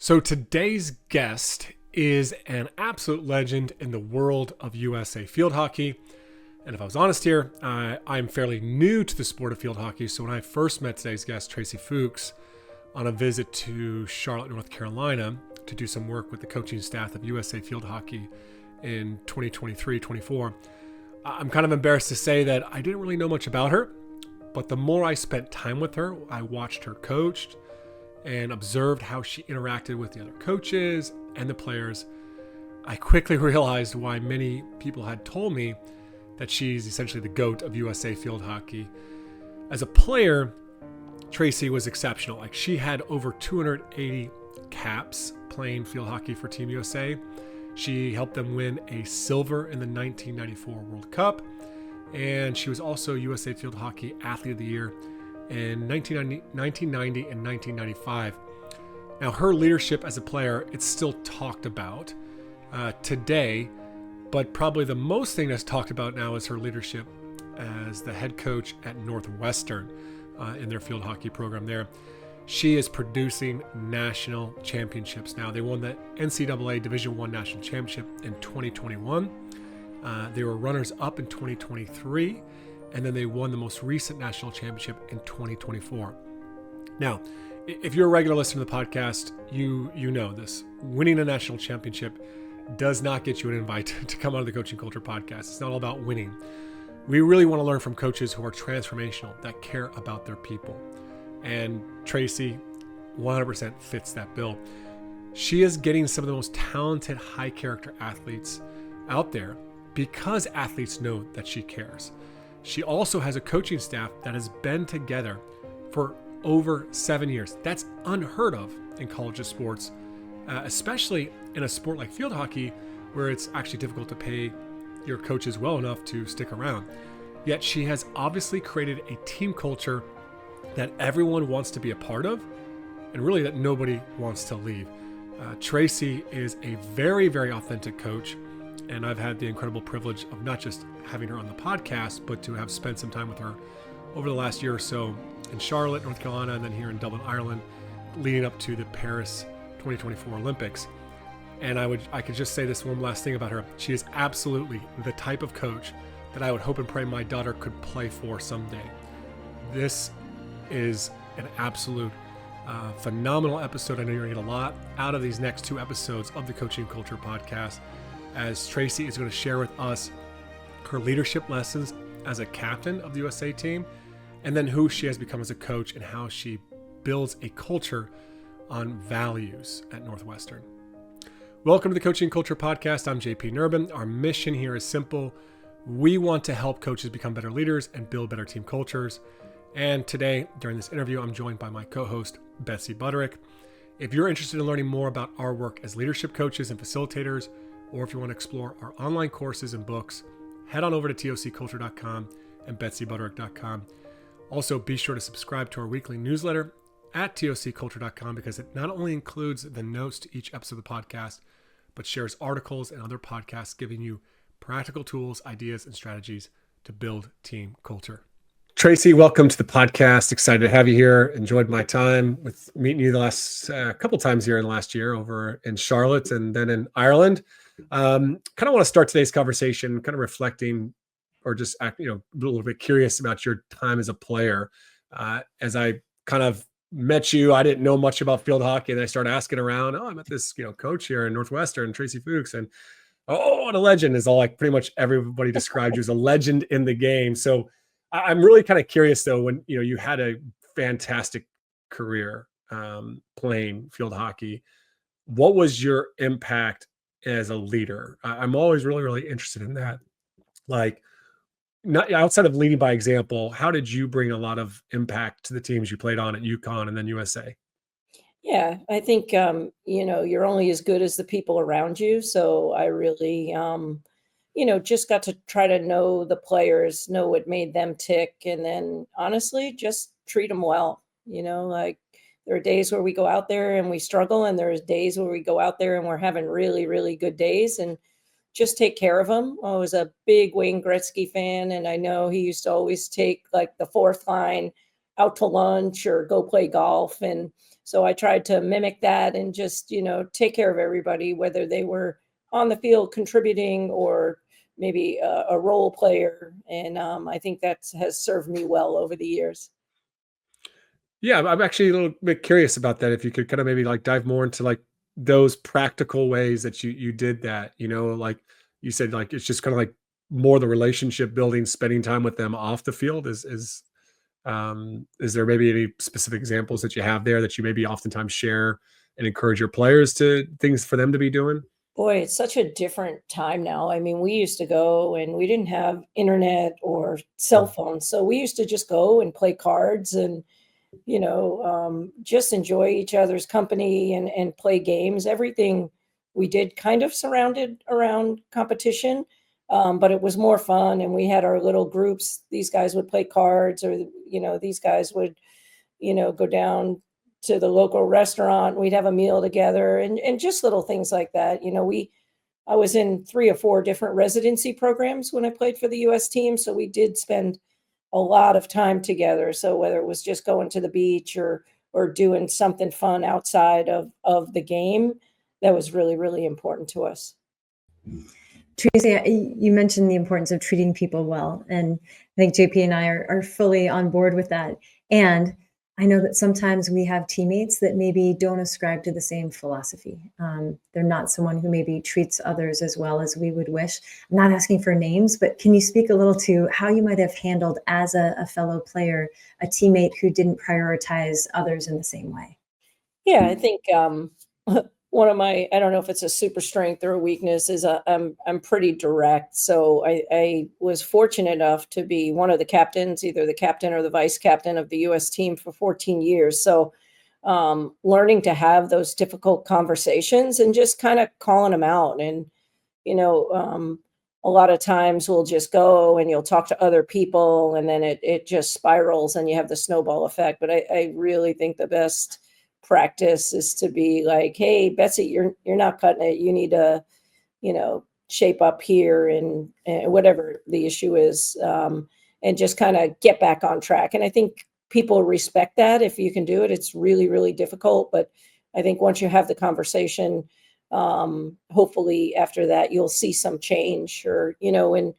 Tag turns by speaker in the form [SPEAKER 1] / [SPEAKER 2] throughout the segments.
[SPEAKER 1] So today's guest is an absolute legend in the world of USA field hockey. And if I was honest here, I'm fairly new to the sport of field hockey. So when I first met today's guest, Tracey Fuchs, on a visit to Charlotte, North Carolina, to do some work with the coaching staff of USA field hockey in 2023-24, I'm kind of embarrassed to say that I didn't really know much about her. But the more I spent time with her, I watched her coached and observed how she interacted with the other coaches and the players, I quickly realized why many people had told me that she's essentially the GOAT of USA field hockey. As a player, Tracey was exceptional. Like, she had over 280 caps playing field hockey for Team USA. She helped them win a silver in the 1994 World Cup, and she was also USA Field Hockey Athlete of the Year in 1990 and 1995. Now, her leadership as a player, it's still talked about today, but probably the most thing that's talked about now is her leadership as the head coach at Northwestern in their field hockey program there. She is producing national championships now. They won the NCAA Division I National Championship in 2021. They were runners-up in 2023, and then they won the most recent national championship in 2024. Now, if you're a regular listener to the podcast, you know this. Winning a national championship does not get you an invite to come on the Coaching Culture podcast. It's not all about winning. We really want to learn from coaches who are transformational, that care about their people. And Tracey 100% fits that bill. She is getting some of the most talented, high-character athletes out there because athletes know that she cares. She also has a coaching staff that has been together for over 7 years. That's unheard of in college sports, especially in a sport like field hockey, where it's actually difficult to pay your coaches well enough to stick around. Yet she has obviously created a team culture that everyone wants to be a part of, and really that nobody wants to leave. Tracey is a very, very authentic coach, and I've had the incredible privilege of not just having her on the podcast, but to have spent some time with her over the last year or so in Charlotte, North Carolina, and then here in Dublin, Ireland, leading up to the Paris 2024 Olympics. And I could just say this one last thing about her. She is absolutely the type of coach that I would hope and pray my daughter could play for someday. This is an absolute phenomenal episode. I know you're going to get a lot out of these next two episodes of the Coaching Culture podcast, as Tracey is going to share with us her leadership lessons as a captain of the USA team, and then who she has become as a coach and how she builds a culture on values at Northwestern. Welcome to the Coaching Culture podcast. I'm JP Nurbin. Our mission here is simple. We want to help coaches become better leaders and build better team cultures. And today, during this interview, I'm joined by my co-host, Betsy Butterick. If you're interested in learning more about our work as leadership coaches and facilitators, or if you want to explore our online courses and books, head on over to tocculture.com and betsybutterick.com. Also, be sure to subscribe to our weekly newsletter at tocculture.com, because it not only includes the notes to each episode of the podcast, but shares articles and other podcasts giving you practical tools, ideas, and strategies to build team culture. Tracey, welcome to the podcast. Excited to have you here. Enjoyed my time with meeting you the last couple times here in the last year over in Charlotte and then in Ireland. Kind of want to start today's conversation kind of reflecting, or just a little bit curious about your time as a player. As I kind of met you, I didn't know much about field hockey, and I started asking around. I met this coach here in Northwestern, Tracey Fuchs, and what a legend is all, like, pretty much everybody described you as a legend in the game. So I'm really kind of curious though, when you had a fantastic career playing field hockey, what was your impact as a leader? I'm always really, really interested in that. Like, not outside of leading by example, how did you bring a lot of impact to the teams you played on at UConn and then USA?
[SPEAKER 2] Yeah, I think, you're only as good as the people around you. So I really, just got to try to know the players, know what made them tick. And then honestly, just treat them well. Like, there are days where we go out there and we struggle, and there's days where we go out there and we're having really, really good days, and just take care of them. I was a big Wayne Gretzky fan, and I know he used to always take like the fourth line out to lunch or go play golf. And So I tried to mimic that and just, take care of everybody, whether they were on the field contributing or maybe a role player. And I think that has served me well over the years.
[SPEAKER 1] Yeah, I'm actually a little bit curious about that. If you could kind of maybe like dive more into like those practical ways that you did that, like you said, like it's just kind of like more the relationship building, spending time with them off the field. Is there maybe any specific examples that you have there that you maybe oftentimes share and encourage your players to things for them to be doing?
[SPEAKER 2] Boy, it's such a different time now. I mean, we used to go and we didn't have internet or cell
[SPEAKER 1] Mm.
[SPEAKER 2] phones. So we used to just go and play cards and, just enjoy each other's company and play games. Everything we did kind of surrounded around competition, but it was more fun. And we had our little groups. These guys would play cards, or these guys would go down to the local restaurant. We'd have a meal together, and just little things like that. I was in 3 or 4 different residency programs when I played for the US team, so we did spend a lot of time together. So whether it was just going to the beach or doing something fun outside of the game, that was really, really important to us.
[SPEAKER 3] Tracy, you mentioned the importance of treating people well, and I think JP and I are fully on board with that. And I know that sometimes we have teammates that maybe don't ascribe to the same philosophy. They're not someone who maybe treats others as well as we would wish. I'm not asking for names, but can you speak a little to how you might have handled as a fellow player, a teammate who didn't prioritize others in the same way?
[SPEAKER 2] Yeah, I think one of my, I don't know if it's a super strength or a weakness, is I'm pretty direct. So I was fortunate enough to be one of the captains, either the captain or the vice captain of the U.S. team for 14 years. So learning to have those difficult conversations and just kind of calling them out. And you know, um, a lot of times we'll just go and you'll talk to other people, and then it just spirals and you have the snowball effect. But I really think the best practice is to be like, hey, Betsy, you're not cutting it. You need to, shape up here, and whatever the issue is, and just kind of get back on track. And I think people respect that if you can do it. It's really, really difficult, but I think once you have the conversation, hopefully after that you'll see some change. Or in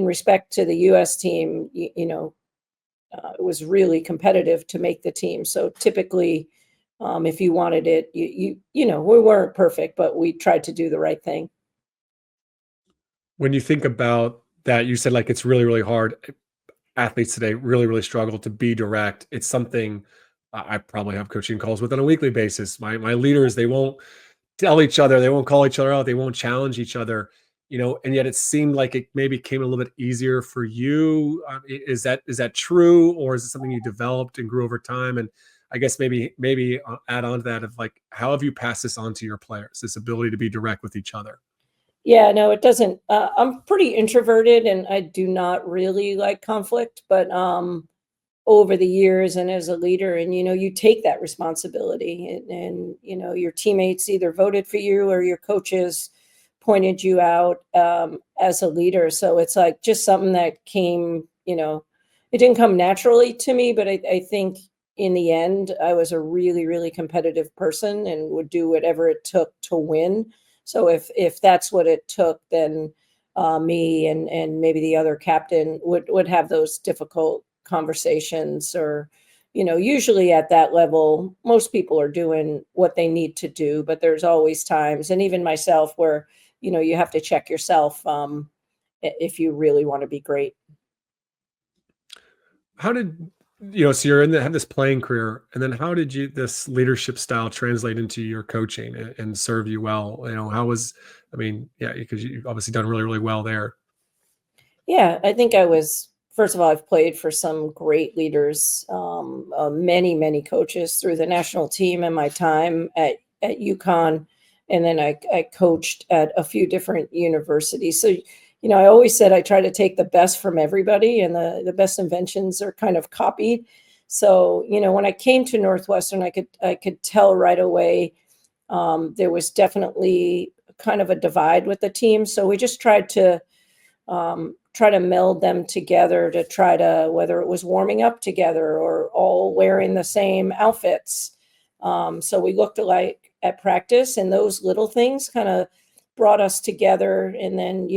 [SPEAKER 2] respect to the US team, it was really competitive to make the team. So typically, if you wanted it, we weren't perfect, but we tried to do the right thing.
[SPEAKER 1] When you think about that, you said like it's really, really hard. Athletes today really, really struggle to be direct. It's something I probably have coaching calls with on a weekly basis. My leaders, they won't tell each other, they won't call each other out, they won't challenge each other, and yet it seemed like it maybe came a little bit easier for you. Is that true, or is it something you developed and grew over time? And I guess maybe add on to that of like how have you passed this on to your players, this ability to be direct with each other?
[SPEAKER 2] Yeah, no, it doesn't. I'm pretty introverted and I do not really like conflict, but over the years and as a leader, and you take that responsibility, and your teammates either voted for you or your coaches pointed you out as a leader. So it's like just something that came, it didn't come naturally to me, but I think in the end I was a really, really competitive person and would do whatever it took to win. So if that's what it took, then me and maybe the other captain would have those difficult conversations. Or usually at that level most people are doing what they need to do, but there's always times, and even myself, where you have to check yourself, if you really want to be great.
[SPEAKER 1] How did so you're have this playing career, and then how did you this leadership style translate into your coaching and serve you well? How was, I mean, yeah, because you've obviously done really, really well there.
[SPEAKER 2] Yeah, I think I was, first of all, I've played for some great leaders, many, many coaches through the national team in my time at UConn. And then I coached at a few different universities. So, I always said I try to take the best from everybody, and the best inventions are kind of copied. So, when I came to Northwestern, I could tell right away, there was definitely kind of a divide with the team. So we just try to meld them together, to try to, whether it was warming up together or all wearing the same outfits, So we looked alike at practice, and those little things kind of brought us together. And then,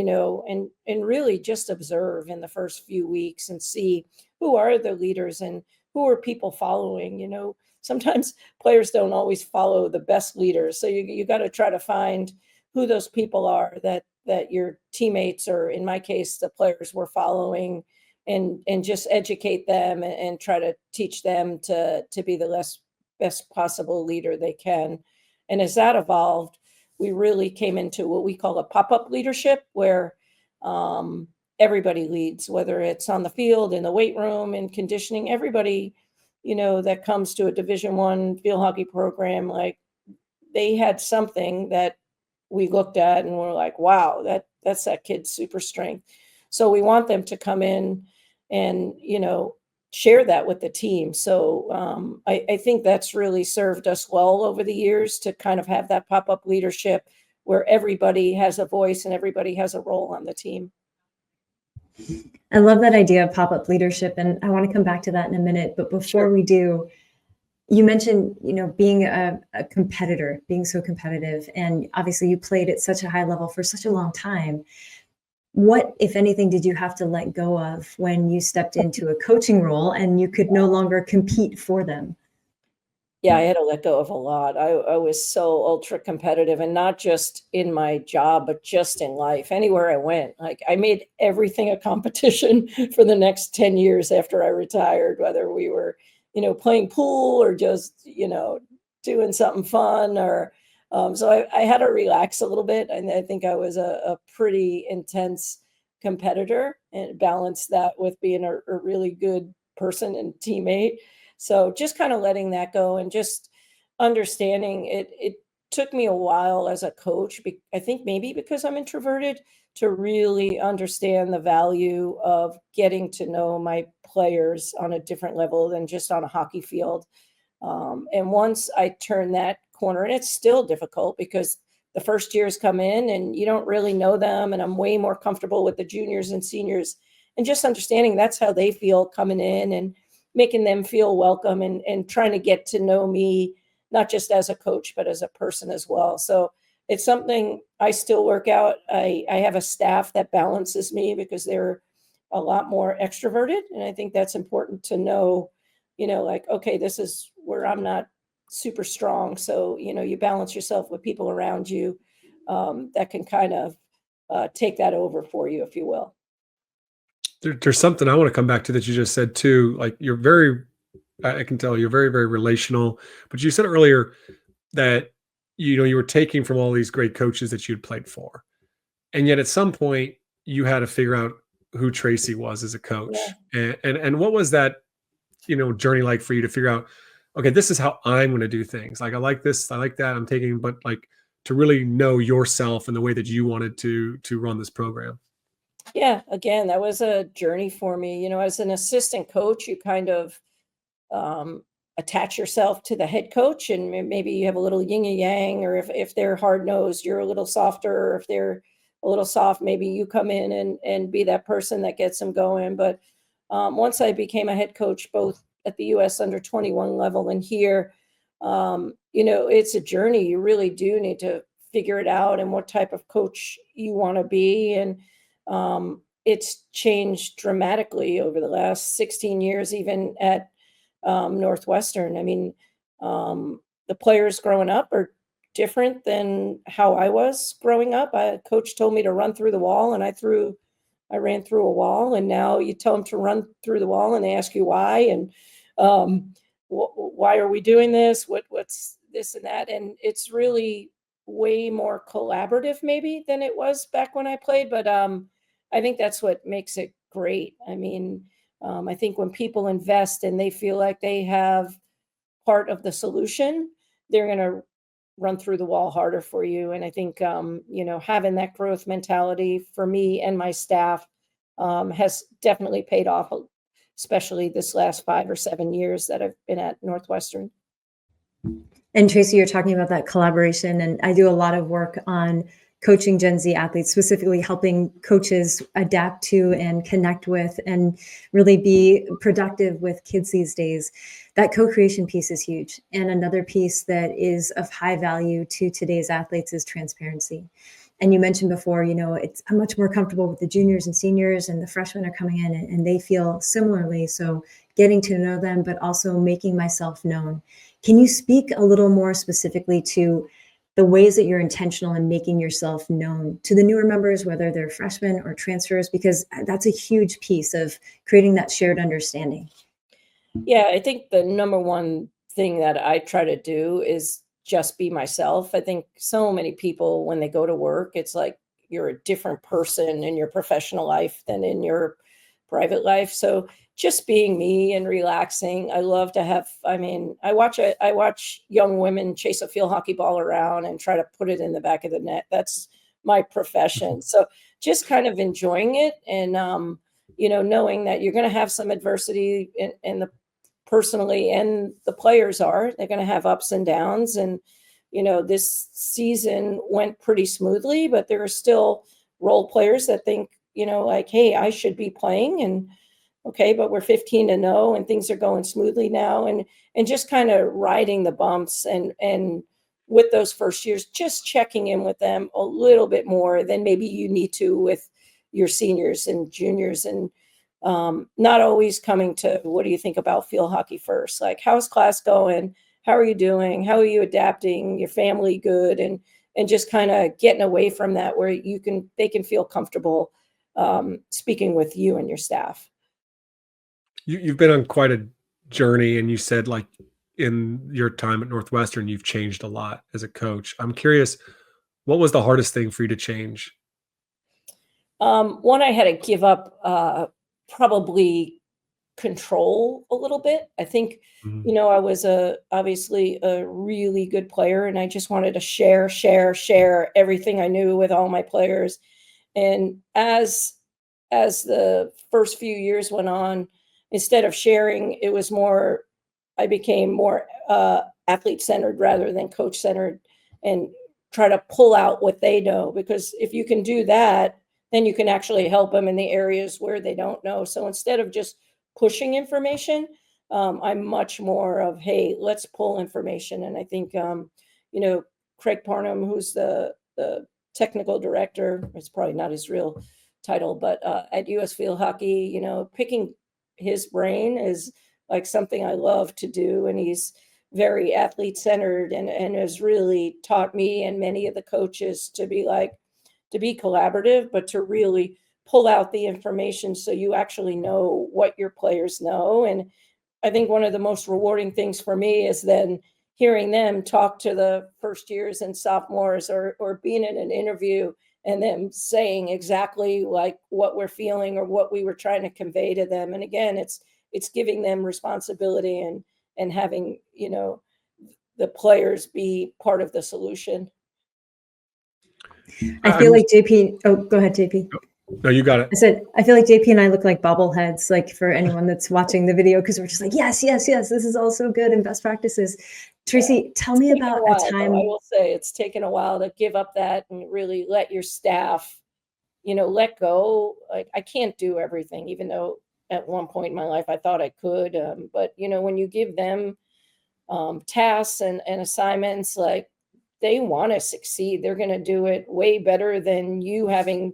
[SPEAKER 2] and really just observe in the first few weeks and see who are the leaders and who are people following. Sometimes players don't always follow the best leaders. So you got to try to find who those people are that your teammates, or in my case, the players, were following, and just educate them and try to teach them to be the best possible leader they can. And as that evolved, we really came into what we call a pop-up leadership, where everybody leads, whether it's on the field, in the weight room, in conditioning. Everybody, that comes to a Division I field hockey program, like, they had something that we looked at and we're like, wow, that's that kid's super strength. So we want them to come in and, share that with the team. So I think that's really served us well over the years, to kind of have that pop-up leadership where everybody has a voice and everybody has a role on the team.
[SPEAKER 3] I love that idea of pop-up leadership, and I want to come back to that in a minute. But before we do, you mentioned, being a competitor, being so competitive, and obviously you played at such a high level for such a long time. What, if anything, did you have to let go of when you stepped into a coaching role and you could no longer compete for them?
[SPEAKER 2] Yeah, I had to let go of a lot. I was so ultra competitive, and not just in my job, but just in life. Anywhere I went, like, I made everything a competition for the next 10 years after I retired, whether we were, playing pool or just, doing something fun, or so I had to relax a little bit. And I think I was a pretty intense competitor, and balanced that with being a really good person and teammate. So just kind of letting that go, and just understanding it took me a while as a coach. I think maybe because I'm introverted, to really understand the value of getting to know my players on a different level than just on a hockey field. And once I turned that corner, and it's still difficult because the first years come in and you don't really know them. And I'm way more comfortable with the juniors and seniors, and just understanding that's how they feel coming in, and making them feel welcome, and trying to get to know me, not just as a coach, but as a person as well. So it's something I still work out. I have a staff that balances me, because they're a lot more extroverted. And I think that's important to know, like, okay, this is where I'm not super strong. So, you balance yourself with people around you that can kind of take that over for you, if you will.
[SPEAKER 1] There's something I want to come back to that you just said too. Like, I can tell you're very, very relational. But you said earlier that you were taking from all these great coaches that you'd played for, and yet at some point you had to figure out who Tracey was as a coach.
[SPEAKER 2] Yeah.
[SPEAKER 1] And what was that journey like for you to figure out, okay, this is how I'm going to do things. Like, I like this, I like that, I'm taking, but like, to really know yourself and the way that you wanted to run this program.
[SPEAKER 2] Yeah, again, that was a journey for me. As an assistant coach, you kind of attach yourself to the head coach, and maybe you have a little yin and yang, or if they're hard nosed, you're a little softer, or if they're a little soft, maybe you come in and be that person that gets them going. But once I became a head coach, both at the U.S. under 21 level and here, it's a journey. You really do need to figure it out, and what type of coach you want to be. And it's changed dramatically over the last 16 years, even at Northwestern. I mean, the players growing up are different than how I was growing up. A coach told me to run through the wall, and I ran through a wall. And now you tell them to run through the wall, and they ask you why, and why are we doing this? What's this and that? And it's really way more collaborative maybe than it was back when I played. But I think that's what makes it great. I mean, I think when people invest and they feel like they have part of the solution, they're going to run through the wall harder for you. And I think, having that growth mentality for me and my staff has definitely paid off, especially this last 5 or 7 years that I've been at Northwestern.
[SPEAKER 3] And Tracey, you're talking about that collaboration, and I do a lot of work on coaching Gen Z athletes, specifically helping coaches adapt to and connect with and really be productive with kids these days. that co-creation piece is huge. And another piece that is of high value to today's athletes is transparency. And you mentioned before, I'm much more comfortable with the juniors and seniors, and the freshmen are coming in and they feel similarly. So getting to know them, but also making myself known. Can you speak a little more specifically to the ways that you're intentional in making yourself known to the newer members, whether they're freshmen or transfers, because that's a huge piece of creating that shared understanding?
[SPEAKER 2] Yeah, I think the number one thing that I try to do is just be myself. I think so many people, when they go to work, it's like you're a different person in your professional life than in your private life. So just being me and relaxing. I love to have, I watch young women chase a field hockey ball around and try to put it in the back of the net. That's my profession. So just kind of enjoying it, and knowing that you're going to have some adversity in the personally, and the players they're going to have ups and downs. And this season went pretty smoothly, but there are still role players that think, like, hey, I should be playing. And okay, but we're 15-0 and things are going smoothly now. And just kind of riding the bumps, and with those first years, just checking in with them a little bit more than maybe you need to with your seniors and juniors. And not always coming to, what do you think about field hockey first? Like, how's class going? How are you doing? How are you adapting? Your family good? And just kind of getting away from that, where they can feel comfortable speaking with you and your staff.
[SPEAKER 1] You've been on quite a journey, and you said, like, in your time at Northwestern, you've changed a lot as a coach. I'm curious, what was the hardest thing for you to change?
[SPEAKER 2] One, I had to give up probably control a little bit. I think,
[SPEAKER 1] Mhm.
[SPEAKER 2] I was obviously a really good player, and I just wanted to share everything I knew with all my players. And as the first few years went on, instead of sharing, it was more, I became more athlete centered rather than coach centered, and try to pull out what they know. Because if you can do that, then you can actually help them in the areas where they don't know. So instead of just pushing information, I'm much more of, hey, let's pull information. And I think, Craig Parnham, who's the technical director, it's probably not his real title, but at US Field Hockey, picking his brain is like something I love to do. And he's very athlete centered, and has really taught me and many of the coaches to be collaborative, but to really pull out the information so you actually know what your players know. And I think one of the most rewarding things for me is then hearing them talk to the first years and sophomores, or being in an interview and them saying exactly like what we're feeling or what we were trying to convey to them. And again, it's giving them responsibility, and having, the players be part of the solution.
[SPEAKER 3] I
[SPEAKER 1] I-
[SPEAKER 3] feel
[SPEAKER 1] I'm
[SPEAKER 3] like JP, oh, go ahead, JP.
[SPEAKER 1] No, you got it.
[SPEAKER 3] I said, I feel like JP and I look like bobbleheads, like for anyone that's watching the video, because we're just like, yes, yes, yes, this is all so good, and best practices. Tracey, tell me
[SPEAKER 2] Taken a
[SPEAKER 3] about a
[SPEAKER 2] while, though. I
[SPEAKER 3] time.
[SPEAKER 2] will say it's taken a while to give up that and really let your staff, let go. Like, I can't do everything, even though at one point in my life I thought I could. But when you give them tasks and assignments, like, they want to succeed. They're going to do it way better than you having,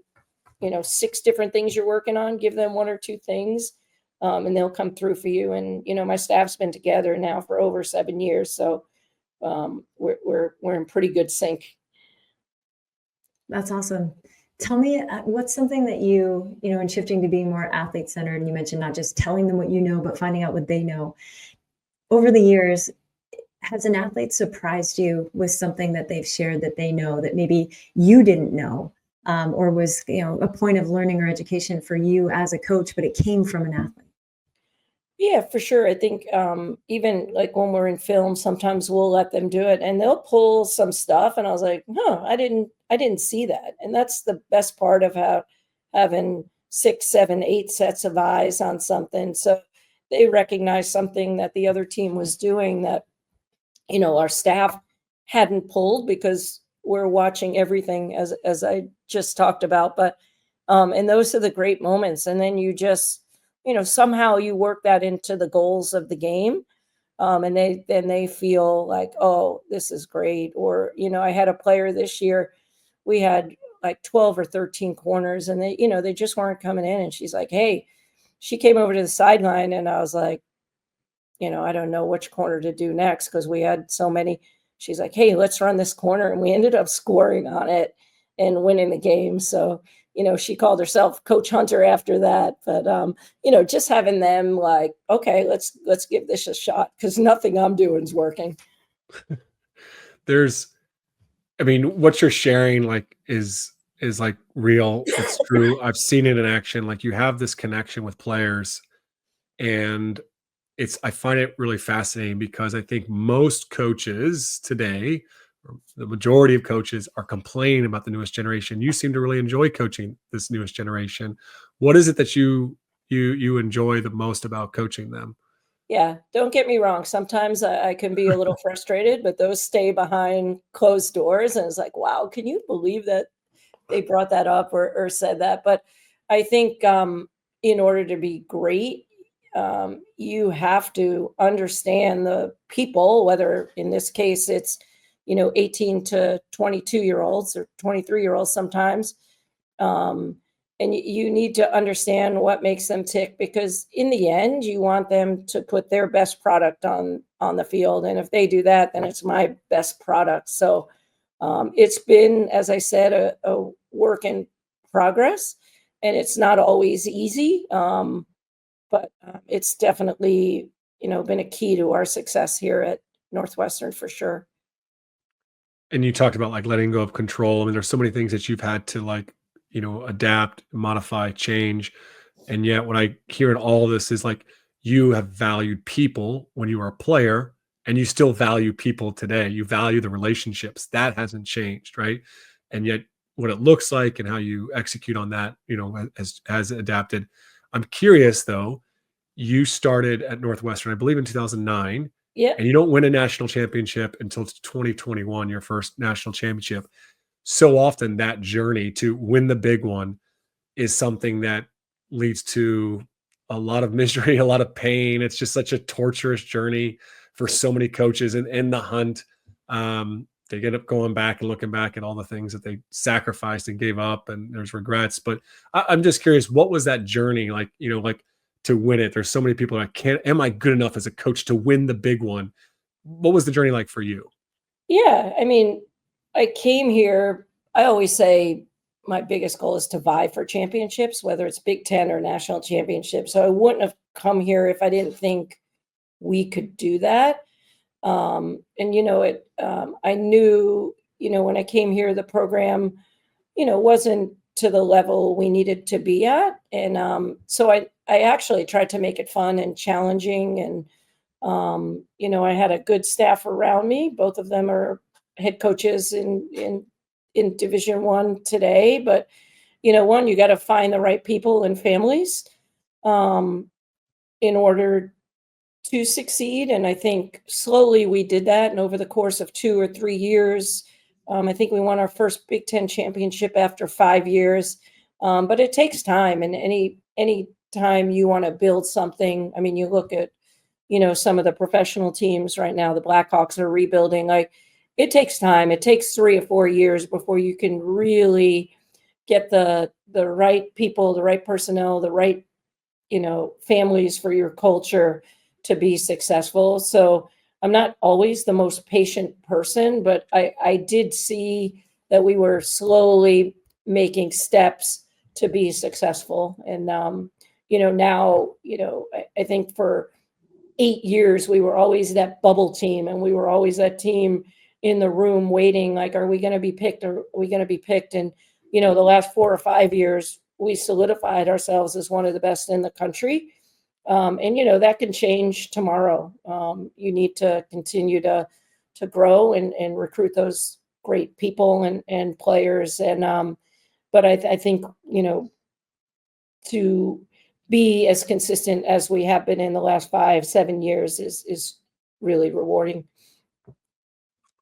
[SPEAKER 2] six different things you're working on. Give them one or two things, and they'll come through for you. And, my staff's been together now for over 7 years. So we're in pretty good sync.
[SPEAKER 3] That's awesome. Tell me, what's something that in shifting to being more athlete centered, and you mentioned not just telling them what you know, but finding out what they know. Over the years, has an athlete surprised you with something that they've shared that they know that maybe you didn't know, or was, a point of learning or education for you as a coach, but it came from an athlete?
[SPEAKER 2] Yeah, for sure. I think even like when we're in film, sometimes we'll let them do it, and they'll pull some stuff. And I was like, I didn't see that. And that's the best part of having 6, 7, 8 sets of eyes on something. So they recognize something that the other team was doing that, our staff hadn't pulled, because we're watching everything, as I just talked about. But and those are the great moments. And then you just, somehow you work that into the goals of the game. And they feel like, oh, this is great. Or, I had a player this year, we had like 12 or 13 corners, and they just weren't coming in. And she's like, hey, she came over to the sideline, and I was like, I don't know which corner to do next because we had so many. She's like, hey, let's run this corner. And we ended up scoring on it and winning the game. So, she called herself Coach Hunter after that. But, just having them like, okay, let's give this a shot because nothing I'm doing is working.
[SPEAKER 1] What you're sharing like is like real. It's true. I've seen it in action. Like you have this connection with players, and I find it really fascinating because I think most coaches today, or the majority of coaches, are complaining about the newest generation. You seem to really enjoy coaching this newest generation. What is it that you enjoy the most about coaching them?
[SPEAKER 2] Yeah, don't get me wrong. Sometimes I can be a little frustrated, but those stay behind closed doors. And it's like, wow, can you believe that they brought that up or said that? But I think in order to be great, you have to understand the people, whether in this case it's, 18 to 22-year-olds or 23-year-olds sometimes. Um, and you need to understand what makes them tick because in the end you want them to put their best product on the field, and if they do that, then it's my best product. So it's been, as I said, a work in progress, and it's not always easy, but it's definitely been a key to our success here at Northwestern for sure.
[SPEAKER 1] And you talked about like letting go of control. There's so many things that you've had to like, adapt, modify, change. And yet what I hear in all of this is like you have valued people when you were a player, and you still value people today. You value the relationships. That hasn't changed, right? And yet what it looks like and how you execute on that, has adapted. I'm curious though, you started at Northwestern, I believe in 2009,
[SPEAKER 2] Yeah.
[SPEAKER 1] and you don't win a national championship until 2021, your first national championship. So often that journey to win the big one is something that leads to a lot of misery, a lot of pain. It's just such a torturous journey for so many coaches and in the hunt. They get up going back and looking back at all the things that they sacrificed and gave up, and there's regrets. But I'm just curious, what was that journey like? Like to win it. There's so many people that can't. Am I good enough as a coach to win the big one? What was the journey like for you?
[SPEAKER 2] Yeah, I mean, I came here, I always say my biggest goal is to vie for championships, whether it's Big Ten or national championships. So I wouldn't have come here if I didn't think we could do that. And I knew, when I came here, the program, wasn't to the level we needed to be at. And so I actually tried to make it fun and challenging. And I had a good staff around me. Both of them are head coaches in Division 1 today. But one, you got to find the right people and families um, in order to succeed. And I think slowly we did that. And over the course of 2 or 3 years, I think we won our first Big Ten championship after 5 years. But it takes time, and any time you want to build something. I mean, you look at some of the professional teams right now, the Blackhawks are rebuilding. Like it takes time. It takes 3 or 4 years before you can really get the right people, the right personnel, the right families for your culture to be successful. So I'm not always the most patient person, but I did see that we were slowly making steps to be successful. And now I think for 8 years we were always that bubble team, and we were always that team in the room waiting, like, are we going to be picked? Are we going to be picked? And the last 4 or 5 years we solidified ourselves as one of the best in the country. And that can change tomorrow. You need to continue to grow and recruit those great people and players. And but I think to be as consistent as we have been in the last 5, 7 years is really rewarding.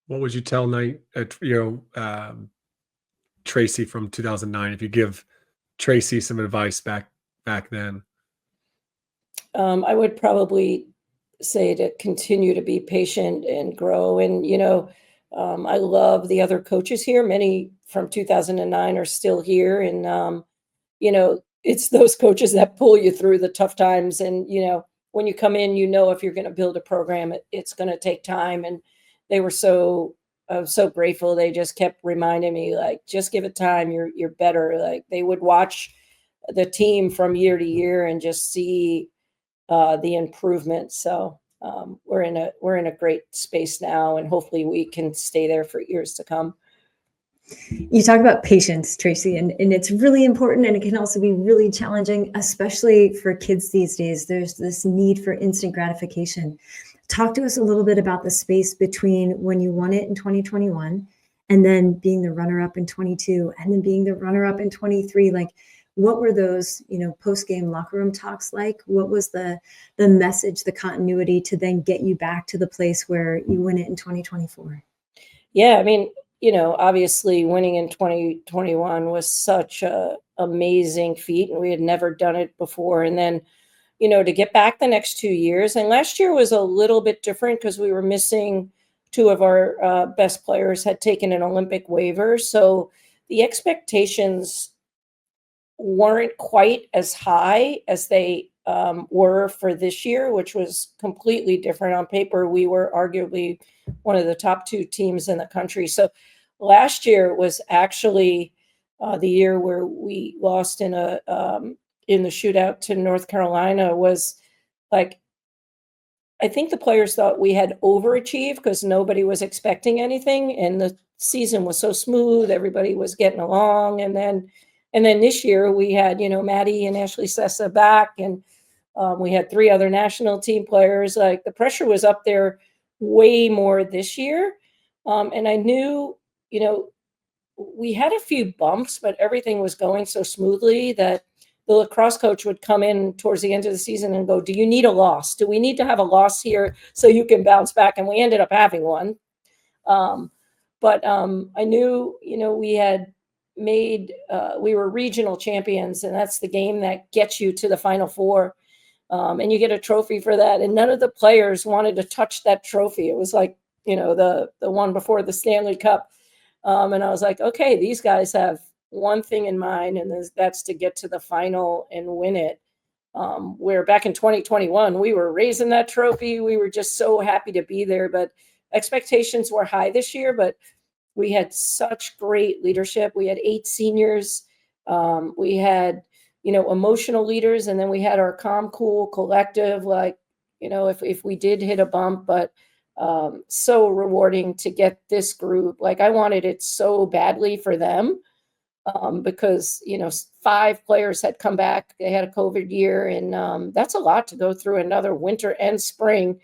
[SPEAKER 1] What would you tell Tracy from 2009 if you give Tracy some advice back then?
[SPEAKER 2] I would probably say to continue to be patient and grow. And, I love the other coaches here. Many from 2009 are still here. And, it's those coaches that pull you through the tough times. And, when you come in, if you're going to build a program, it's going to take time. And they were I was so grateful. They just kept reminding me, like, just give it time. You're better. Like, they would watch the team from year to year and just see the improvement. So we're in a great space now, and hopefully we can stay there for years to come.
[SPEAKER 3] You talk about patience, Tracey, and it's really important, and it can also be really challenging, especially for kids these days. There's this need for instant gratification. Talk to us a little bit about the space between when you won it in 2021 and then being the runner-up in 22 and then being the runner-up in 23. Like, what were those, post-game locker room talks like? What was the message, the continuity to then get you back to the place where you win it in 2024?
[SPEAKER 2] Yeah, I mean, obviously winning in 2021 was such a amazing feat, and we had never done it before. And then, to get back the next 2 years, and last year was a little bit different because we were missing two of our best players had taken an Olympic waiver. So the expectations weren't quite as high as they were for this year, which was completely different. On paper, we were arguably one of the top two teams in the country. So last year was actually the year where we lost in the shootout to North Carolina. Was like, I think the players thought we had overachieved because nobody was expecting anything, and the season was so smooth, everybody was getting along. And then this year we had, Maddie and Ashley Sessa back, and we had three other national team players. Like, the pressure was up there way more this year. And I knew, we had a few bumps, but everything was going so smoothly that the lacrosse coach would come in towards the end of the season and go, "Do you need a loss? Do we need to have a loss here so you can bounce back?" And we ended up having one. But I knew, we had we were regional champions, and that's the game that gets you to the Final Four. And you get a trophy for that. And none of the players wanted to touch that trophy. It was like, the one before the Stanley Cup. And I was like, okay, these guys have one thing in mind, and that's to get to the final and win it. Where back in 2021, we were raising that trophy. We were just so happy to be there, but expectations were high this year. But we had such great leadership. We had 8 seniors. We had, emotional leaders, and then we had our calm, cool collective. Like, if we did hit a bump, but so rewarding to get this group. Like, I wanted it so badly for them because, 5 players had come back. They had a COVID year, and that's a lot to go through another winter and spring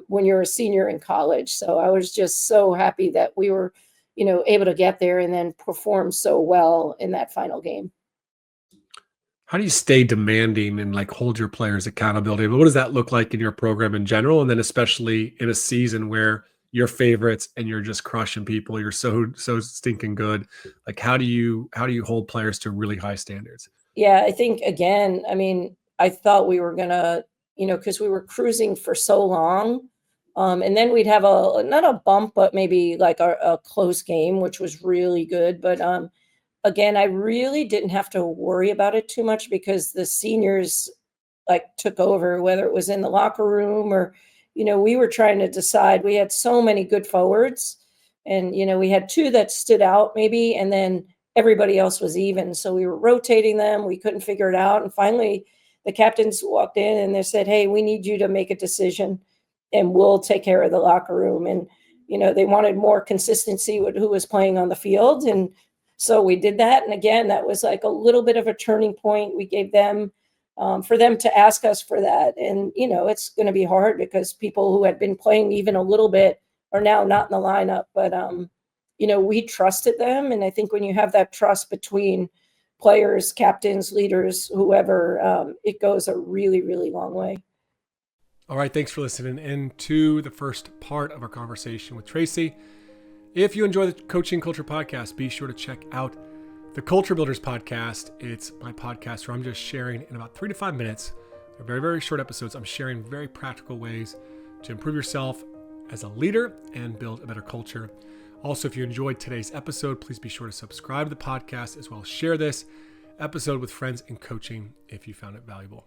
[SPEAKER 2] when you're a senior in college. So I was just so happy that we were, able to get there and then perform so well in that final game.
[SPEAKER 1] How do you stay demanding and like hold your players accountability? What does that look like in your program in general? And then especially in a season where you're favorites and you're just crushing people, you're so stinking good. Like, how do you hold players to really high standards?
[SPEAKER 2] Yeah, I think, again, I mean, I thought we were gonna, because we were cruising for so long. And then we'd have not a bump, but maybe like a close game, which was really good. But again, I really didn't have to worry about it too much because the seniors like took over, whether it was in the locker room or, we were trying to decide. We had so many good forwards, and, we had 2 that stood out maybe, and then everybody else was even. So we were rotating them. We couldn't figure it out. And finally, the captains walked in and they said, "Hey, we need you to make a decision and we'll take care of the locker room." And, they wanted more consistency with who was playing on the field. And so we did that. And again, that was like a little bit of a turning point. We gave them, for them to ask us for that. And, it's going to be hard because people who had been playing even a little bit are now not in the lineup. But, we trusted them. And I think when you have that trust between players, captains, leaders, whoever, it goes a really, really long way.
[SPEAKER 1] All right. Thanks for listening in to the first part of our conversation with Tracey. If you enjoy the Coaching Culture Podcast, be sure to check out the Culture Builders Podcast. It's my podcast where I'm just sharing in about 3 to 5 minutes They're very, very short episodes. I'm sharing very practical ways to improve yourself as a leader and build a better culture. Also, if you enjoyed today's episode, please be sure to subscribe to the podcast as well as share this episode with friends in coaching if you found it valuable.